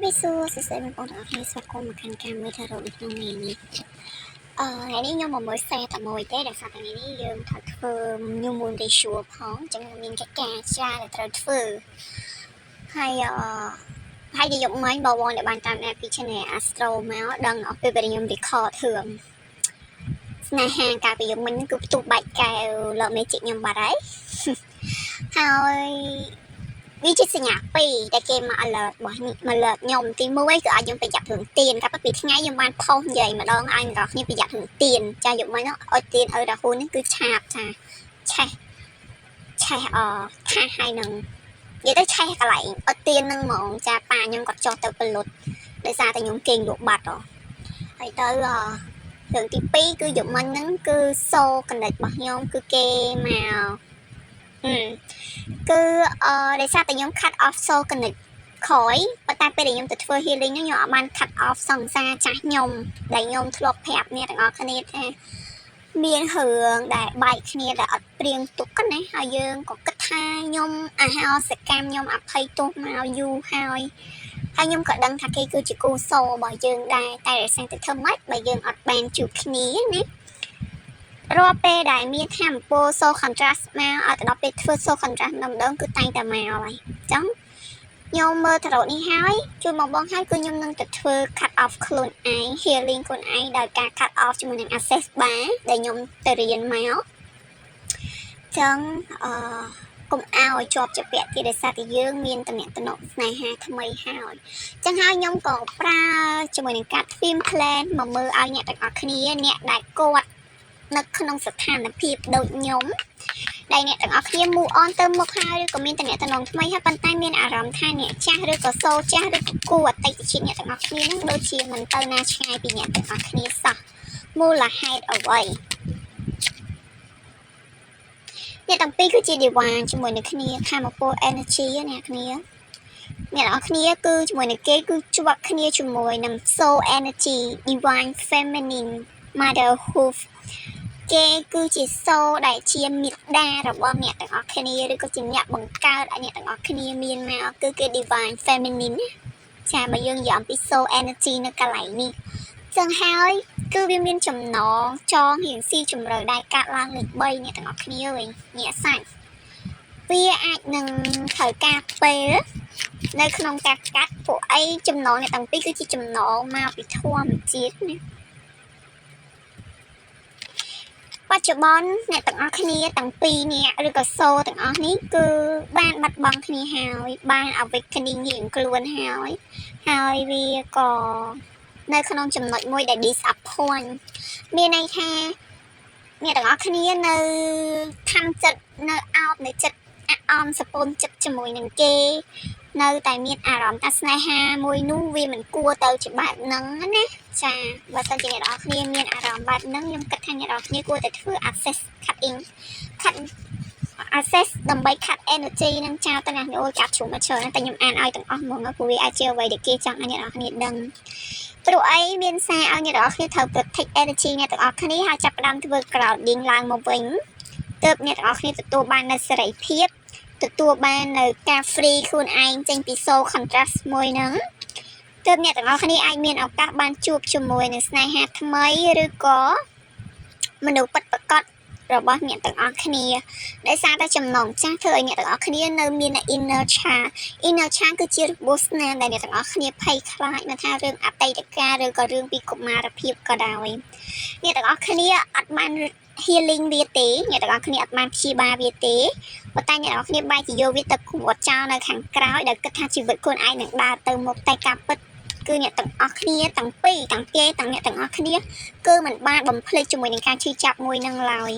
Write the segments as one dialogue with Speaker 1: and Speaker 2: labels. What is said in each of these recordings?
Speaker 1: ពីសួរសួស្តីបងប្អូនទាំងអស់គ្នាស្វាគមន៍មកកាន់ការមើលថតរូបក្នុងថ្ងៃនេះថ្ងៃនេះខ្ញុំមកមើលសេតែមួយទេដែលសារថ្ងៃនេះយើងត្រូវធ្វើ new moon ritual ផងអញ្ចឹងមានកិច្ចការច្រើនដែលត្រូវធ្វើហើយហើយយកមិញបងប្អូនដែលបានតាមដានពី channel Astro មកដឹងអស់ពេលខ្ញុំ record ធឿងស្នេហាកាលពីយកមិញគឺផ្ទុះបាច់កែវលោក magic ខ្ញុំបាត់ហើយហើយវាជាសញ្ញាពីរដែលគេមក alert របស់នេះមក alert ខ្ញុំទី1គឺឲ្យខ្ញុំប្រយ័ត្នរឿងទៀនកាលពីថ្ងៃខ្ញុំបានផុសនិយាយម្ដងឲ្យអ្នកនរគ្នាប្រយ័ត្នរឿងទៀនចាយកមកនោះឲ្យទៀនឲ្យរហូតនេះគឺឆាបចាឆេះថាឲ្យនឹងនិយាយទៅឆេះកន្លែងអត់ទៀននឹងហ្មងចាប៉ាខ្ញុំគាត់ចុះទៅពលុតដោយសារតែខ្ញុំគេងលក់បាត់ហើយទៅរឿងទី2គឺយកមិញហ្នឹងគឺសូកណិតរបស់ខ្ញុំគឺគេមកគឺដោយសារតែខ្ញុំ cut off សូកណិតក្រោយប៉ុន្តែពេលដែលខ្ញុំទៅធ្វើ healing ខ្ញុំអត់បាន cut off សង្សារចាស់ខ្ញុំដែលខ្ញុំធ្លាប់ប្រាប់អ្នកទាំងអស់គ្នាថាមានរឿងដែលបែកគ្នាដែលអត់ព្រៀងទុកណាហើយយើងក៏គិតថាខ្ញុំអហោសកម្មខ្ញុំអភ័យទោសមកយូរហើយខ្ញុំក៏ដឹងថាគេគឺជាគូសូរបស់យើងដែរតែរសារទៅធ្វើម៉េចបើយើងអត់បានជួបគ្នាណារាល់ពេលដែលមានធម្មពល so contrast មកឲ្យទៅដល់ពេលធ្វើ so contrast ម្ដងគឺតែងតែមកហើយអញ្ចឹងខ្ញុំមើលtarotនេះហើយជួយមកបងហើយគឺខ្ញុំនឹងទៅធ្វើ cut off ខ្លួនឯង healing ខ្លួនឯងដោយការ cut off ជាមួយនឹង access bar ដែលខ្ញុំទៅរៀនមកអញ្ចឹងកុំឲ្យជាប់ជាពាក់ទៀតដោយសារតែយើងមានតំណែងស្នេហាថ្មីហើយអញ្ចឹងហើយខ្ញុំក៏ប្រើជាមួយនឹងការ twin plan មកមើលឲ្យអ្នកទាំងអស់គ្នាអ្នកដែលគាត់នៅក្នុងស្ថានភាពដូចខ្ញុំដែលអ្នកទាំងអស់គ្នា move on ទៅមុខហើយឬក៏មានតំណែងថ្មីហើយប៉ុន្តែមានអារម្មណ៍ថាអ្នកចាស់ឬក៏សូចាស់ឬក៏គូអតីតជាតិអ្នកទាំងអស់គ្នានឹងដូចជាមិនទៅណាឆ្ងាយពីអ្នកទាំងអស់គ្នាសោះមូលហេតុអ្វីអ្នកទាំងពីរគឺជា divine ជាមួយនឹងគ្នាថាមកពល energy អ្នកគ្នាអ្នកទាំងអស់គ្នាគឺជាមួយនឹងគេគឺជាប់គ្នាជាមួយនឹង soul energy divine feminine motherhood គេគឺជាសូដែលជាមេដារបស់អ្នកទាំងអស់គ្នាឬក៏ជាអ្នកបង្កើតឲ្យអ្នកទាំងអស់គ្នាមានមកគឺគេ divine feminine ចាបើយើងនិយាយអំពី soul energy នៅកន្លែងនេះចឹងហើយគឺវាមានចំណងចងរៀងស៊ីជម្រៅដែរកាត់ឡើងលេខ3អ្នកទាំងអស់គ្នាវិញញាក់សាច់វាអាចនឹងត្រូវការពេលនៅក្នុងការកាត់ពួកអីចំណងអ្នកទាំងពីរគឺជាចំណងមកពីធម្មជាតិណាបច្ចុប្បន្នអ្នកទាំងអស់គ្នាទាំងពីរនាក់ឬក៏សូទាំងអស់នេះគឺបានបាត់បង់គ្នាហើយបាន awakening រៀងខ្លួនហើយវាក៏នៅក្នុងចំណុចមួយដែល disappoint មានន័យថាអ្នកទាំងអស់គ្នានៅខំចិត្តនៅអោបនៅចិត្តអមសពូនចិត្តជាមួយនឹងគេនៅតែមានអារម្មណ៍ថាស្នេហាមួយនោះវាមិនគួរទៅជាបែបហ្នឹងណាចាបើសិនជាអ្នកនរគ្នាមានអារម្មណ៍បែបហ្នឹងខ្ញុំគិតថាអ្នកនរគ្នាគួរតែធ្វើ access cut access ដើម្បី cut energy នឹងចោលទៅណាអូចាប់ជ្រុំមកច្រើនតែខ្ញុំអានឲ្យទាំងអស់ហ្មងព្រោះវាអាចជាអ្វីដែលគេចង់ឲ្យអ្នកនរគ្នាដឹងព្រោះអីមានសារឲ្យអ្នកនរគ្នាត្រូវ protect energy អ្នកទាំងអស់គ្នាហើយចាប់ផ្ដើមធ្វើ grounding ឡើងមកវិញទើបអ្នកទាំងអស់គ្នាទទួលបាននូវសេរីភាពទទួលបាននៅការ free ខ្លួនឯងចេញពី soul contrast មួយហ្នឹងទើបអ្នកទាំងអស់គ្នាអាចមានឱកាសបានជួបជាមួយនឹងស្នេហាថ្មីឬក៏មនុស្សពិតប្រាកដរបស់អ្នកទាំងអស់គ្នាដោយសារតែចំណងចាស់ធ្វើឲ្យអ្នកទាំងអស់គ្នានៅមាន inner child គឺជារបួសស្នាមដែលអ្នកទាំងអស់គ្នាភ័យខ្លាចមិនថារឿងអតីតកាលឬក៏រឿងពីកុមារភាពក៏ដោយអ្នកទាំងអស់គ្នាអត់បាន healing វាទេអ្នកទាំងអស់គ្នាអត់បានព្យាបាលវាទេប៉ុន្តែអ្នកទាំងអស់គ្នាបែរជាយកវាទៅគួតចោលនៅខាងក្រោយដែលគិតថាជីវិតខ្លួនឯងនឹងដើរទៅមុខតែការពិតគឺអ្នកទាំងអស់គ្នាទាំងពីរទាំងគេទាំងអ្នកទាំងអស់គ្នាគឺមិនបានបំភ្លេចជាមួយនឹងការឈឺចាប់មួយនឹងឡើយ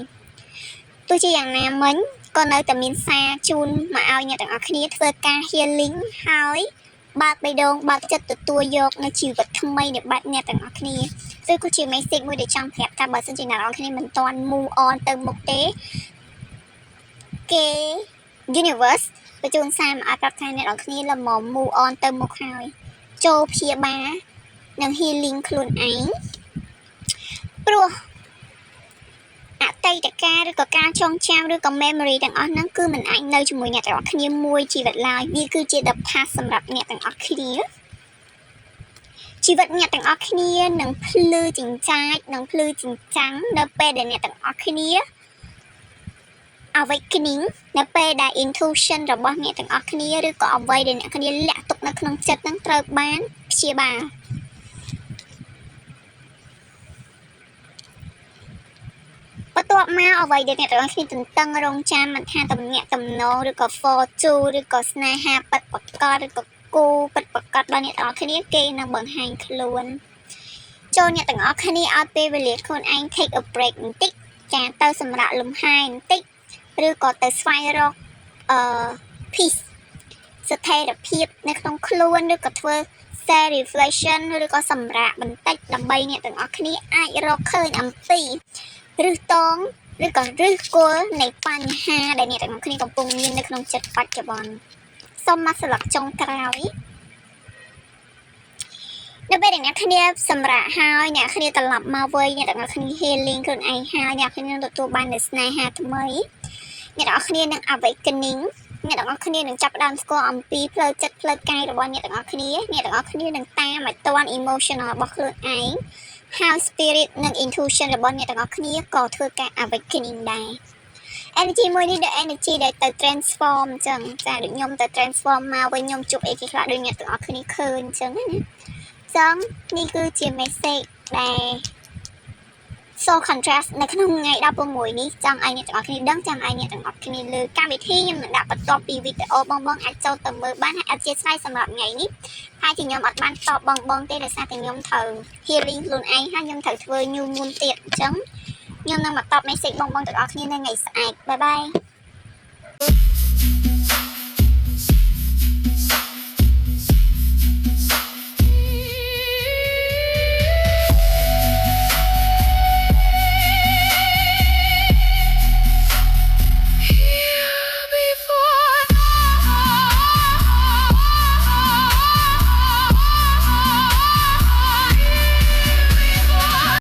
Speaker 1: ទោះជាយ៉ាងណាមិញក៏នៅតែមានសារជូនមកឲ្យអ្នកទាំងអស់គ្នាធ្វើការ healing ហើយបើកបេះដូងបើកចិត្តទទួលយកនៅជីវិតថ្មីនៃបាត់អ្នកទាំងអស់គ្នាឬក៏ជា message មួយដែលចង់ប្រាប់ថាបើសិនជាអ្នកទាំងអស់គ្នាមិនទាន់ move on ទៅមុខទេគេ universe បញ្ជូនសារមកឲ្យប្រាប់ថាអ្នកទាំងអស់គ្នាល្មម move on ទៅមុខហើយចូលព្យាបាលនិង healing ខ្លួនឯងព្រោះអតីតកាលឬក៏ការចងចាំឬក៏ memory ទាំងអស់ហ្នឹងគឺមិនអាចនៅជាមួយអ្នកទាំងអស់គ្នាមួយជីវិតឡើយវាគឺជា the past សម្រាប់អ្នកទាំងអស់គ្នា ជីវិតអ្នកទាំងអស់គ្នានឹងភ្លឺចិញ្ចាចនឹងភ្លឺចិញ្ចាំងនៅពេលដែលអ្នកទាំងអស់គ្នា awakening នៅពេលដែល intuition របស់អ្នកទាំងអស់គ្នាឬក៏អ្វីដែលអ្នកគ្នាលាក់ទុកនៅក្នុងចិត្តនឹងត្រូវបានព្យាបាលបន្ទាប់មកអ្វីដែលអ្នកទាំងអស់គ្នាទន្ទឹងរង់ចាំមិនថាទំនាក់ទំនងឬក៏ fortune ឬក៏ស្នេហាពិតប្រាកដឬក៏គូពិតប្រាកដរបស់អ្នកទាំងអស់គ្នាគេនឹងបង្ហាញខ្លួនចូលអ្នកទាំងអស់គ្នាឲ្យពេលវេលាខ្លួនឯង take a break បន្តិចចាទៅសម្រាប់លំហែបន្តិចឬក៏ទៅស្វែងរកpeace ស្ថិរភាពនៅក្នុងខ្លួនឬក៏ធ្វើ self reflection ឬក៏សម្រាកបន្តិចដើម្បីអ្នកទាំងអស់គ្នាអាចរកឃើញអំពីឬតងឬក៏ឫសគល់នៃបញ្ហាដែលអ្នកទាំងអស់គ្នាកំពុងមាននៅក្នុងចិត្តបច្ចុប្បន្នសូមមកស្លឹកចុងក្រោយនៅពេលដែលអ្នកគ្នាសម្រាកហើយអ្នកគ្នាត្រឡប់មកវិញអ្នកទាំងអស់គ្នា healing ខ្លួនឯងហើយអ្នកគ្នានឹងទទួលបាននូវស្នេហាថ្មីអ្នកទាំងអស់គ្នានឹង awakening អ្នកទាំងអស់គ្នានឹងចាប់ផ្ដើមស្គាល់អំពីផ្លូវចិត្តផ្លូវកាយរបស់អ្នកទាំងអស់គ្នាអ្នកទាំងអស់គ្នានឹងតាមឲ្យទាន់ emotional របស់ខ្លួនឯងហើយ spirit និង intuition របស់អ្នកទាំងអស់គ្នាក៏ធ្វើការ awakening ដែរ energy មួយនេះដូច energy ដែលទៅ transform អញ្ចឹងចាដូចខ្ញុំទៅ transform មកវិញខ្ញុំជួបអីគេខ្លះដូចអ្នកទាំងអស់គ្នាឃើញអញ្ចឹងណាចឹងនេះគឺជា message ដែល so contrast នៅក្នុងថ្ងៃ16នេះចង់ឲ្យអ្នកទាំងអស់គ្នាដឹងចង់ឲ្យអ្នកទាំងអស់គ្នាលើកម្មវិធីខ្ញុំនឹងដាក់បន្ទាប់ពីវីដេអូបងអាចចូលទៅមើលបានហើយអធិស្ឋានសម្រាប់ថ្ងៃនេះហើយជាខ្ញុំអត់បានតបបងទេដោយសារតែខ្ញុំត្រូវ healing ខ្លួនឯងហើយខ្ញុំត្រូវធ្វើ new moon ទៀតអញ្ចឹងខ្ញុំនឹងមកតប message បងទាំងអស់គ្នានៅថ្ងៃស្អែកបាយបាយ